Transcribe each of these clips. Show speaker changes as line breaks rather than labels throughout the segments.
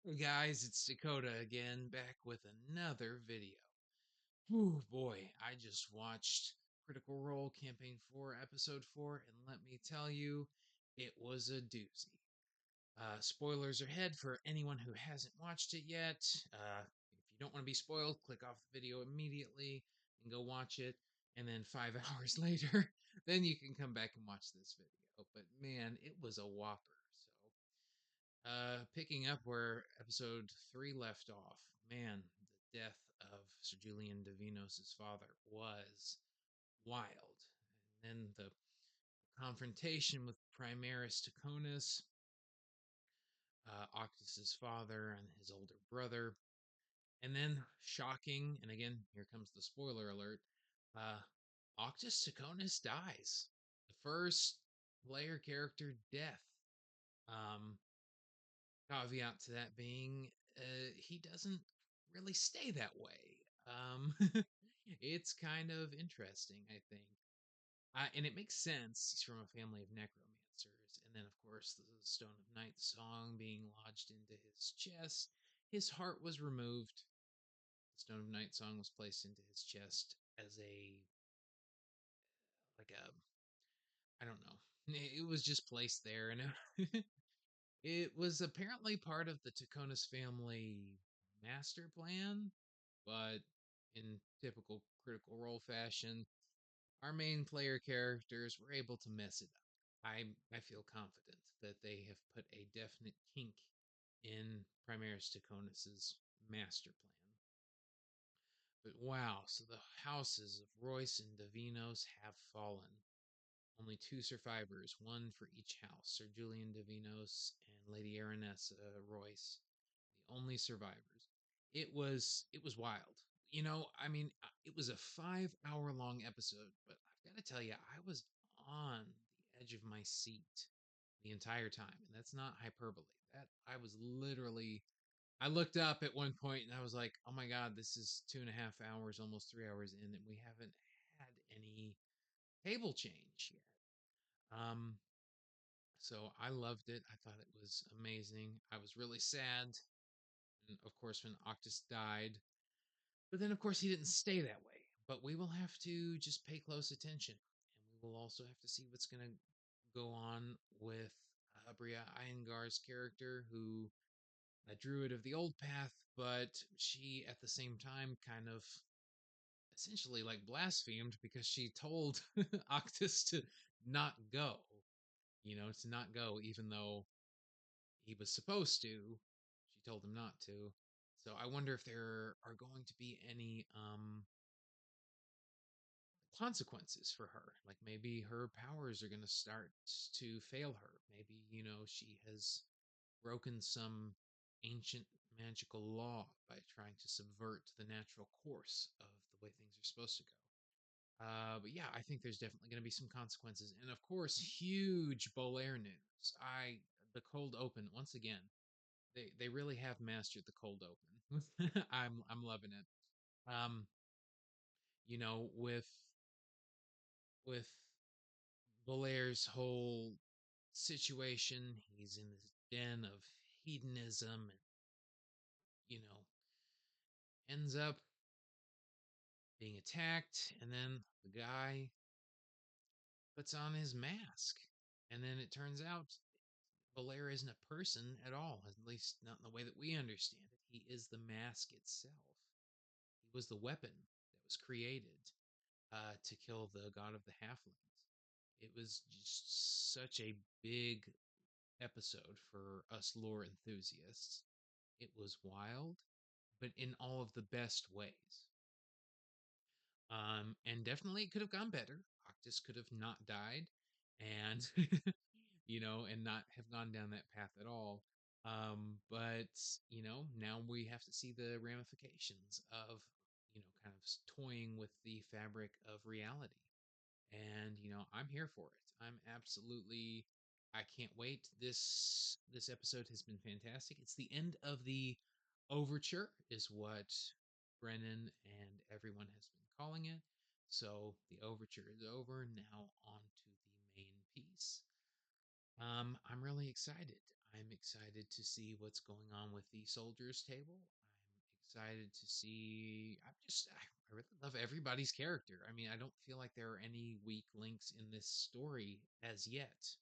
Hey guys, it's Dakota again, back with another video. Whew, boy, I just watched Critical Role Campaign 4, Episode 4, and let me tell you, it was a doozy. Spoilers ahead for anyone who hasn't watched it yet. If you don't want to be spoiled, click off the video immediately and go watch it. And then 5 hours later, then you can come back and watch this video. But man, it was a whopper. Picking up where episode 3 left off, man, the death of Sir Julian Divinos' father was wild. And then the confrontation with Primaris Tachonis, Occtis' father, and his older brother. And then, shocking, and again, here comes the spoiler alert, uh, Occtis Tachonis dies. The first player character death. Um, Caveat to that being, he doesn't really stay that way. It's kind of interesting, I think. And it makes sense. He's from a family of necromancers. And then, of course, the Stone of Night song being lodged into his chest. His heart was removed. The Stone of Night song was placed into his chest as like a, I don't know. It was just placed there. And it was apparently part of the Taconis family master plan, but in typical Critical Role fashion, our main player characters were able to mess it up. I feel confident that they have put a definite kink in Primaris Taconis' master plan. But wow, so the houses of Royce and Davinos have fallen. Only two survivors, one for each house, Sir Julian Divinos and Lady Aranessa Royce, the only survivors. It was wild. I mean, it was a 5 hour long episode, but I've got to tell you, I was on the edge of my seat the entire time, and that's not hyperbole. That I was literally. I looked up at one point and I was like, "Oh my God, this is 2.5 hours, almost 3 hours in, and we haven't had any table change yet." Um, so I loved it. I thought it was amazing. I was really sad, and of course, when Octis died. But then, of course, he didn't stay that way. But we will have to just pay close attention, and we will also have to see what's going to go on with Bria Iyengar's character, who a druid of the old path, but she at the same time kind of essentially like blasphemed because she told Octis to not go, to not go, even though he was supposed to. She told him not to. So I wonder if there are going to be any consequences for her. Like maybe her powers are going to start to fail her. Maybe, she has broken some ancient magical law by trying to subvert the natural course of the way things are supposed to go. But yeah, I think there's definitely going to be some consequences, and of course, huge Bolaire news. The cold open once again. They really have mastered the cold open. I'm loving it. Um, with Bolaire's whole situation, he's in this den of hedonism, and you know ends up being attacked, and then the guy puts on his mask, and then it turns out Bolaire isn't a person at all, at least not in the way that we understand it. He is the mask itself. He was the weapon that was created to kill the god of the halflings. It was just such a big episode for us lore enthusiasts. It was wild, but in all of the best ways. And definitely it could have gone better. Octus could have not died, and and not have gone down that path at all. But now we have to see the ramifications of kind of toying with the fabric of reality. And I'm here for it. I'm absolutely. I can't wait. This episode has been fantastic. It's the end of the Overture, is what Brennan and everyone has been calling it. So the Overture is over. Now on to the main piece. I'm really excited. I'm excited to see what's going on with the soldiers table. I'm excited to see. I really love everybody's character. I mean, I don't feel like there are any weak links in this story as yet.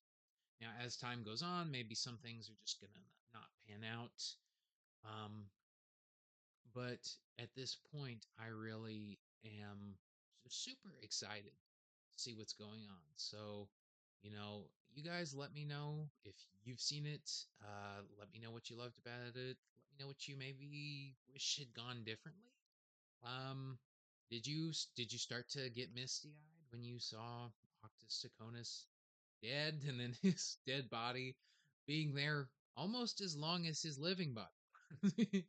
Now, as time goes on, maybe some things are just gonna not pan out. Um, but at this point, I really am super excited to see what's going on. So, you guys let me know if you've seen it. Let me know what you loved about it. Let me know what you maybe wish had gone differently. Um, did you start to get misty eyed when you saw Occtis Tachonis dead and then his dead body being there almost as long as his living body?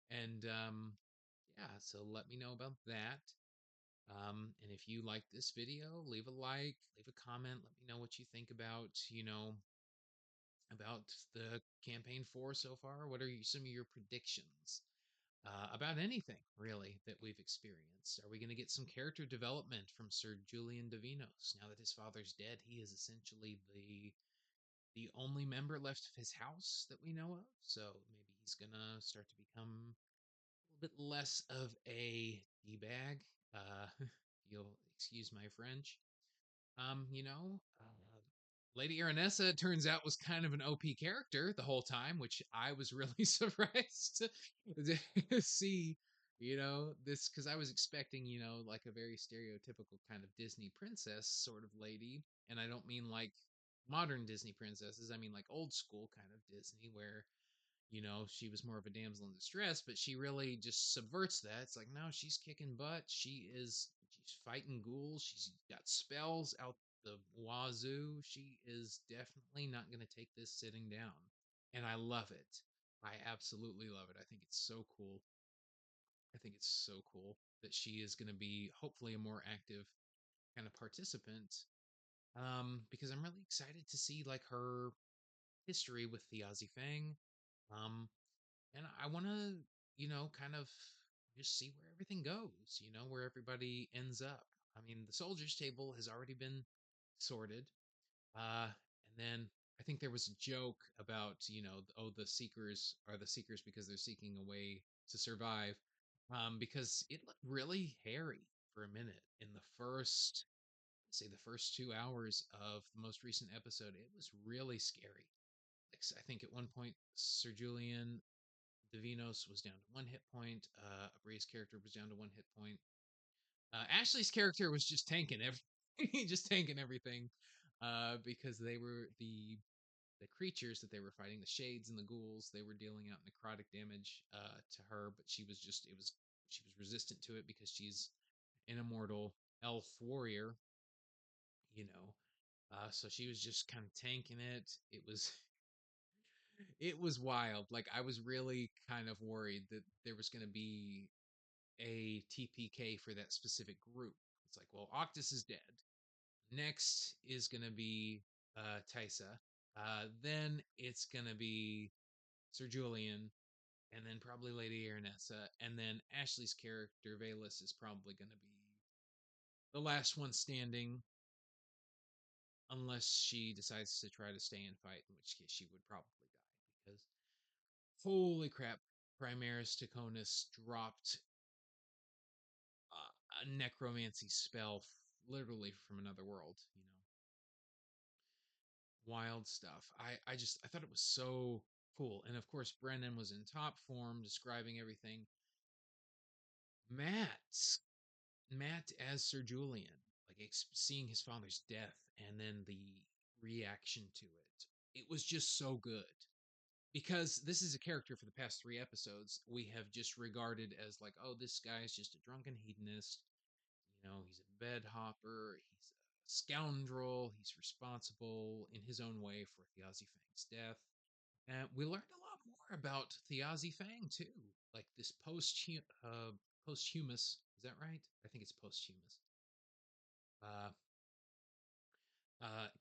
And yeah, so let me know about that. And if you like this video, leave a like, leave a comment, let me know what you think about the campaign 4 so far. What are some of your predictions about anything really that we've experienced? Are we going to get some character development from Sir Julian Davinos? Now that his father's dead, he is essentially the only member left of his house that we know of. So maybe he's gonna start to become a little bit less of a d-bag. You'll excuse my French. Lady Aranessa, turns out, was kind of an OP character the whole time, which I was really surprised to see. This because I was expecting, like a very stereotypical kind of Disney princess sort of lady, and I don't mean like modern Disney princesses. I mean like old school kind of Disney, where she was more of a damsel in distress, but she really just subverts that. It's like, no, she's kicking butt. She's fighting ghouls. She's got spells out the wazoo. She is definitely not going to take this sitting down. And I love it. I absolutely love it. I think it's so cool. I think it's so cool that she is going to be hopefully a more active kind of participant. Because I'm really excited to see like her history with the Ozzy Fang. Um, and I want to, kind of just see where everything goes, where everybody ends up. I mean, the soldiers' table has already been sorted. And then I think there was a joke about, oh, the seekers are the seekers because they're seeking a way to survive. Because it looked really hairy for a minute in the first, say, the first 2 hours of the most recent episode. It was really scary. Like, I think at one point, Sir Julian Davinos was down to 1 hit point. Abray's character was down to 1 hit point. Ashley's character was just tanking everything, just tanking everything, because they were the creatures that they were fighting, the shades and the ghouls. They were dealing out necrotic damage to her, but she was resistant to it because she's an immortal elf warrior, you know. So she was just kind of tanking it. It was wild. Like I was really kind of worried that there was going to be a TPK for that specific group. It's like, well, Octis is dead. Next is going to be Tysa. Then it's going to be Sir Julian, and then probably Lady Aranessa, and then Ashley's character, Valus, is probably going to be the last one standing, unless she decides to try to stay and fight, in which case she would probably die. Because, holy crap, Primaris Taconis dropped a necromancy spell literally from another world, wild stuff. I thought it was so cool. And of course Brennan was in top form describing everything. Matt as Sir Julian, like seeing his father's death and then the reaction to it. It was just so good. Because this is a character for the past 3 episodes we have just regarded as like, oh, this guy's just a drunken hedonist. He's a bed hopper. He's a scoundrel. He's responsible in his own way for Thiazi Fang's death. And we learned a lot more about Thiazi Fang too, like this posthumous. Is that right? I think it's posthumous. Uh,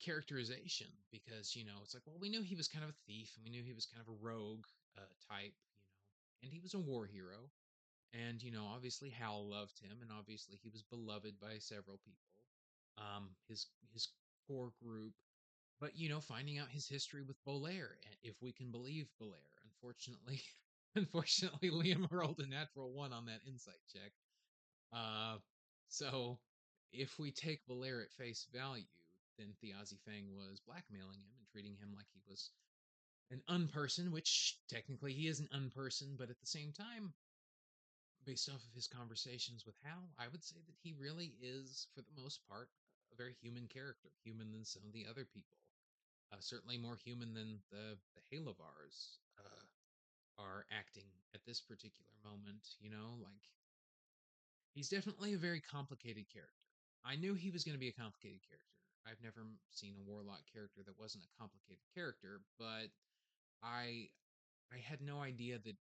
Characterization, because it's like, well, we knew he was kind of a thief and we knew he was kind of a rogue type, and he was a war hero, and obviously Hal loved him, and obviously he was beloved by several people. His core group But finding out his history with Bolaire, if we can believe Bolaire, unfortunately, unfortunately, Liam rolled a natural one on that insight check. Uh, so if we take Bolaire at face value, then Thiazi Fang was blackmailing him and treating him like he was an unperson, which technically he is an unperson, but at the same time, based off of his conversations with Hal, I would say that he really is, for the most part, a very human character, human than some of the other people. Certainly more human than the Halovars are acting at this particular moment. Like he's definitely a very complicated character. I knew he was going to be a complicated character. I've never seen a warlock character that wasn't a complicated character, but I I had no idea that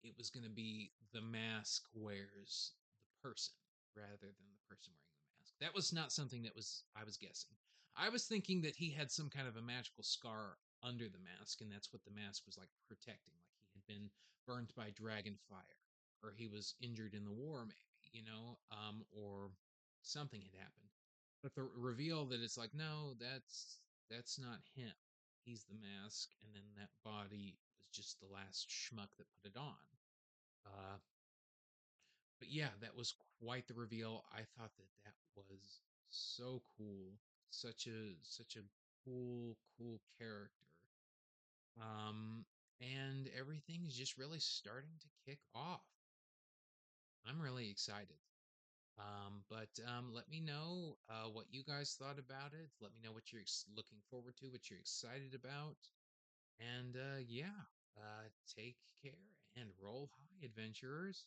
it was going to be the mask wears the person rather than the person wearing the mask. That was not something that was I was guessing. I was thinking that he had some kind of a magical scar under the mask, and that's what the mask was like protecting. Like he had been burned by dragon fire, or he was injured in the war, maybe, or something had happened. But the reveal that it's like, no, that's not him. He's the mask, and then that body was just the last schmuck that put it on. Uh, but yeah, that was quite the reveal. I thought that that was so cool, such a cool character. Um, and everything is just really starting to kick off. I'm really excited. But let me know what you guys thought about it. Let me know what you're looking forward to, what you're excited about. And yeah, take care and roll high, adventurers.